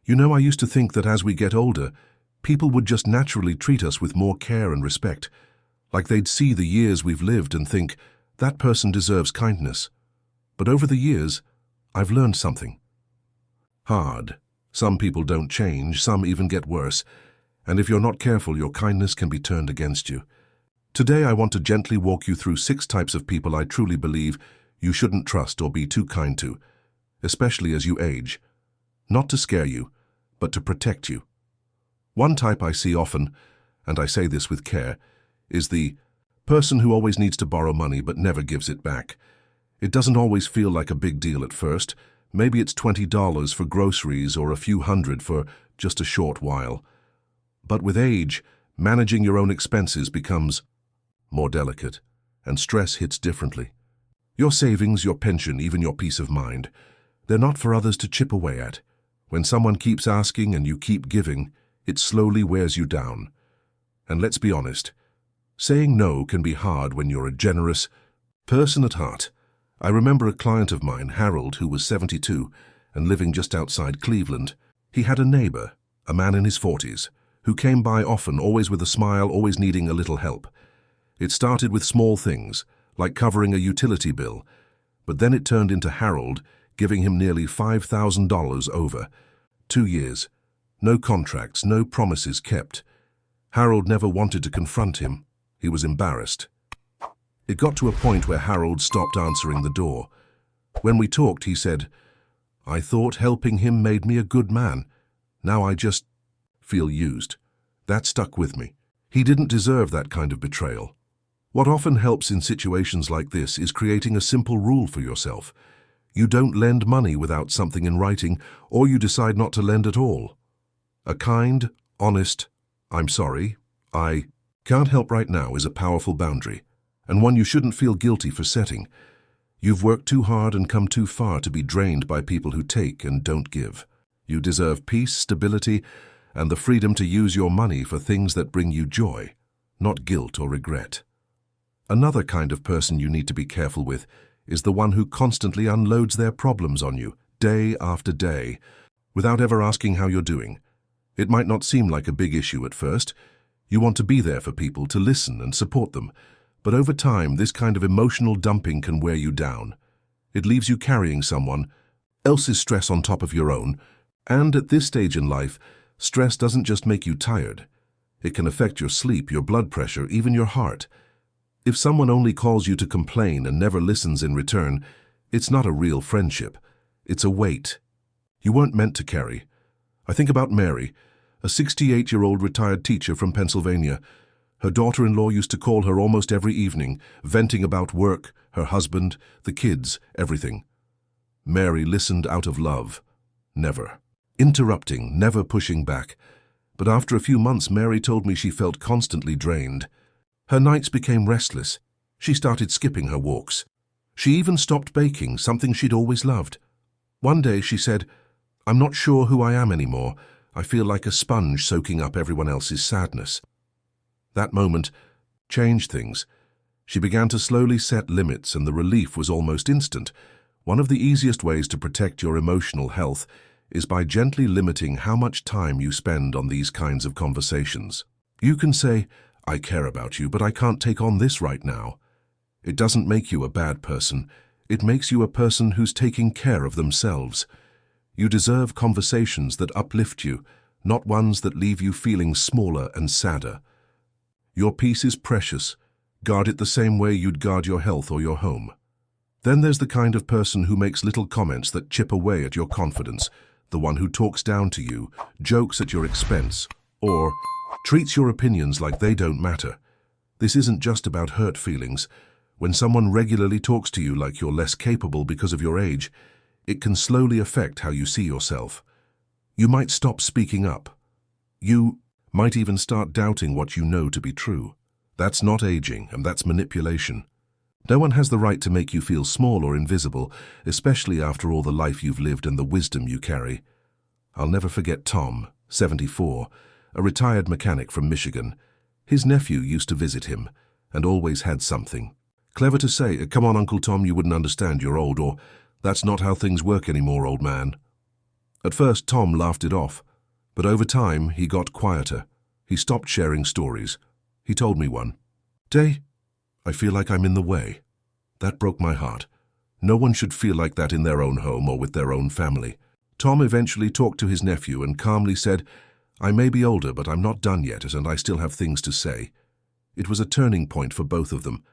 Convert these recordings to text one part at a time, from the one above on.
You know, I used to think that as we get older, people would just naturally treat us with more care and respect, like they'd see the years we've lived and think, that person deserves kindness. But over the years, I've learned something. Hard. Some people don't change, some even get worse, and if you're not careful, your kindness can be turned against you. Today, I want to gently walk you through 6 types of people I truly believe you shouldn't trust or be too kind to, especially as you age. Not to scare you, but to protect you. One type I see often, and I say this with care, is the person who always needs to borrow money but never gives it back. It doesn't always feel like a big deal at first. Maybe it's $20 for groceries or a few hundred for just a short while. But with age, managing your own expenses becomes more delicate, and stress hits differently. Your savings, your pension, even your peace of mind, they're not for others to chip away at. When someone keeps asking and you keep giving, it slowly wears you down. And let's be honest, saying no can be hard when you're a generous person at heart. I remember a client of mine, Harold, who was 72 and living just outside Cleveland. He had a neighbor, a man in his 40s, who came by often, always with a smile, always needing a little help. It started with small things, like covering a utility bill, but then it turned into Harold giving him nearly $5,000 over 2 years. No contracts, no promises kept. Harold never wanted to confront him. He was embarrassed. It got to a point where Harold stopped answering the door. When we talked, he said, "I thought helping him made me a good man. Now I just feel used." That stuck with me. He didn't deserve that kind of betrayal. What often helps in situations like this is creating a simple rule for yourself. You don't lend money without something in writing, or you decide not to lend at all. A kind, honest, "I'm sorry, I can't help right now" is a powerful boundary, and one you shouldn't feel guilty for setting. You've worked too hard and come too far to be drained by people who take and don't give. You deserve peace, stability, and the freedom to use your money for things that bring you joy, not guilt or regret. Another kind of person you need to be careful with is the one who constantly unloads their problems on you, day after day, without ever asking how you're doing. It might not seem like a big issue at first. You want to be there for people, to listen and support them. But over time, this kind of emotional dumping can wear you down. It leaves you carrying someone else's stress on top of your own. And at this stage in life, stress doesn't just make you tired. It can affect your sleep, your blood pressure, even your heart. If someone only calls you to complain and never listens in return, it's not a real friendship. It's a weight you weren't meant to carry. I think about Mary, a 68-year-old retired teacher from Pennsylvania. Her daughter-in-law used to call her almost every evening, venting about work, her husband, the kids, everything. Mary listened out of love, never interrupting, never pushing back. But after a few months, Mary told me she felt constantly drained. Her nights became restless. She started skipping her walks. She even stopped baking, something she'd always loved. One day she said, "I'm not sure who I am anymore. I feel like a sponge soaking up everyone else's sadness." That moment changed things. She began to slowly set limits, and the relief was almost instant. One of the easiest ways to protect your emotional health is by gently limiting how much time you spend on these kinds of conversations. You can say, "I care about you, but I can't take on this right now." It doesn't make you a bad person. It makes you a person who's taking care of themselves. You deserve conversations that uplift you, not ones that leave you feeling smaller and sadder. Your peace is precious. Guard it the same way you'd guard your health or your home. Then there's the kind of person who makes little comments that chip away at your confidence, the one who talks down to you, jokes at your expense, or treats your opinions like they don't matter. This isn't just about hurt feelings. When someone regularly talks to you like you're less capable because of your age, it can slowly affect how you see yourself. You might stop speaking up. You might even start doubting what you know to be true. That's not aging, and that's manipulation. No one has the right to make you feel small or invisible, especially after all the life you've lived and the wisdom you carry. I'll never forget Tom, 74, a retired mechanic from Michigan. His nephew used to visit him, and always had something clever to say. "Come on, Uncle Tom, you wouldn't understand, you're old," or "That's not how things work anymore, old man." At first, Tom laughed it off, but over time, he got quieter. He stopped sharing stories. He told me one day, "I feel like I'm in the way." That broke my heart. No one should feel like that in their own home or with their own family. Tom eventually talked to his nephew and calmly said, "I may be older, but I'm not done yet, and I still have things to say." It was a turning point for both of them.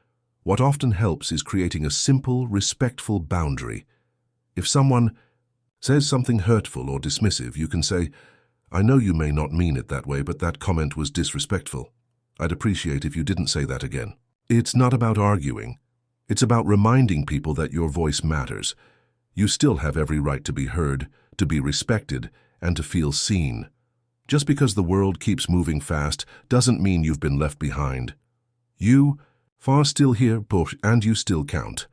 What often helps is creating a simple, respectful boundary. If someone says something hurtful or dismissive, you can say, "I know you may not mean it that way, but that comment was disrespectful. I'd appreciate if you didn't say that again." It's not about arguing. It's about reminding people that your voice matters. You still have every right to be heard, to be respected, and to feel seen. Just because the world keeps moving fast doesn't mean you've been left behind. You are still here, and you still count.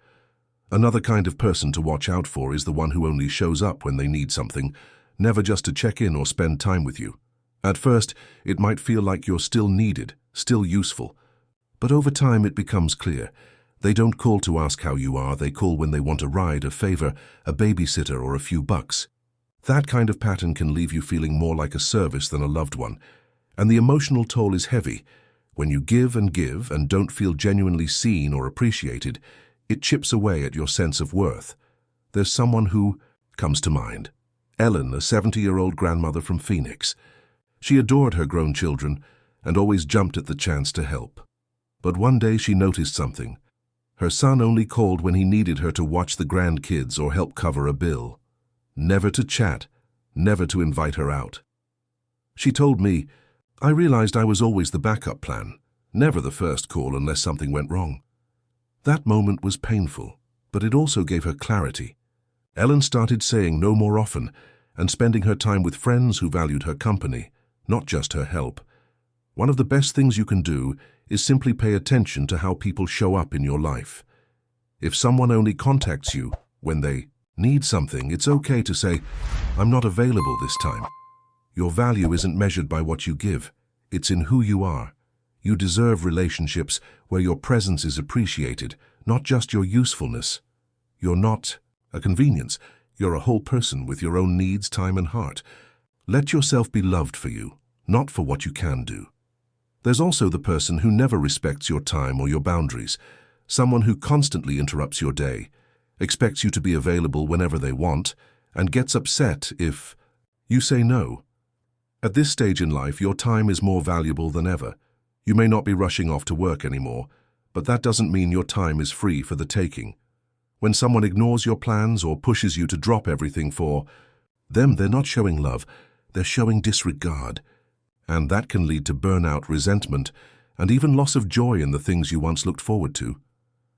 Another kind of person to watch out for is the one who only shows up when they need something, never just to check in or spend time with you. At first, it might feel like you're still needed, still useful. But over time it becomes clear. They don't call to ask how you are, they call when they want a ride, a favor, a babysitter, or a few bucks. That kind of pattern can leave you feeling more like a service than a loved one. And the emotional toll is heavy. When you give and don't feel genuinely seen or appreciated, it chips away at your sense of worth. There's someone who comes to mind. Ellen, a 70-year-old grandmother from Phoenix. She adored her grown children and always jumped at the chance to help. But one day she noticed something. Her son only called when he needed her to watch the grandkids or help cover a bill. Never to chat, never to invite her out. She told me, "I realized I was always the backup plan, never the first call unless something went wrong." That moment was painful, but it also gave her clarity. Ellen started saying no more often and spending her time with friends who valued her company, not just her help. One of the best things you can do is simply pay attention to how people show up in your life. If someone only contacts you when they need something, it's okay to say, "I'm not available this time." Your value isn't measured by what you give. It's in who you are. You deserve relationships where your presence is appreciated, not just your usefulness. You're not a convenience. You're a whole person with your own needs, time, and heart. Let yourself be loved for you, not for what you can do. There's also the person who never respects your time or your boundaries, someone who constantly interrupts your day, expects you to be available whenever they want, and gets upset if you say no. At this stage in life, your time is more valuable than ever. You may not be rushing off to work anymore, but that doesn't mean your time is free for the taking. When someone ignores your plans or pushes you to drop everything for them, they're not showing love, they're showing disregard. And that can lead to burnout, resentment, and even loss of joy in the things you once looked forward to.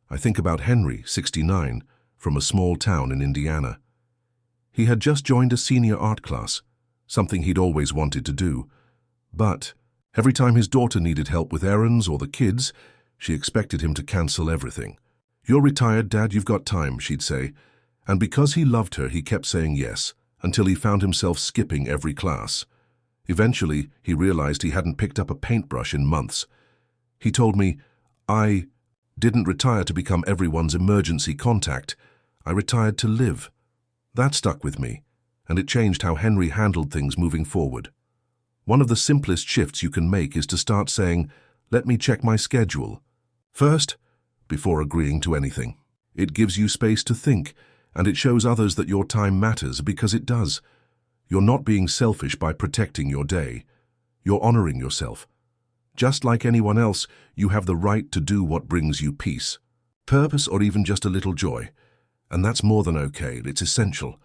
I think about Henry, 69, from a small town in Indiana. He had just joined a senior art class, something he'd always wanted to do. But every time his daughter needed help with errands or the kids, she expected him to cancel everything. "You're retired, Dad, you've got time," she'd say. And because he loved her, he kept saying yes, until he found himself skipping every class. Eventually, he realized he hadn't picked up a paintbrush in months. He told me, "I didn't retire to become everyone's emergency contact. I retired to live." That stuck with me, and it changed how Henry handled things moving forward. One of the simplest shifts you can make is to start saying, "Let me check my schedule first," before agreeing to anything. It gives you space to think, and it shows others that your time matters, because it does. You're not being selfish by protecting your day. You're honoring yourself. Just like anyone else, you have the right to do what brings you peace, purpose, or even just a little joy. And that's more than okay, it's essential.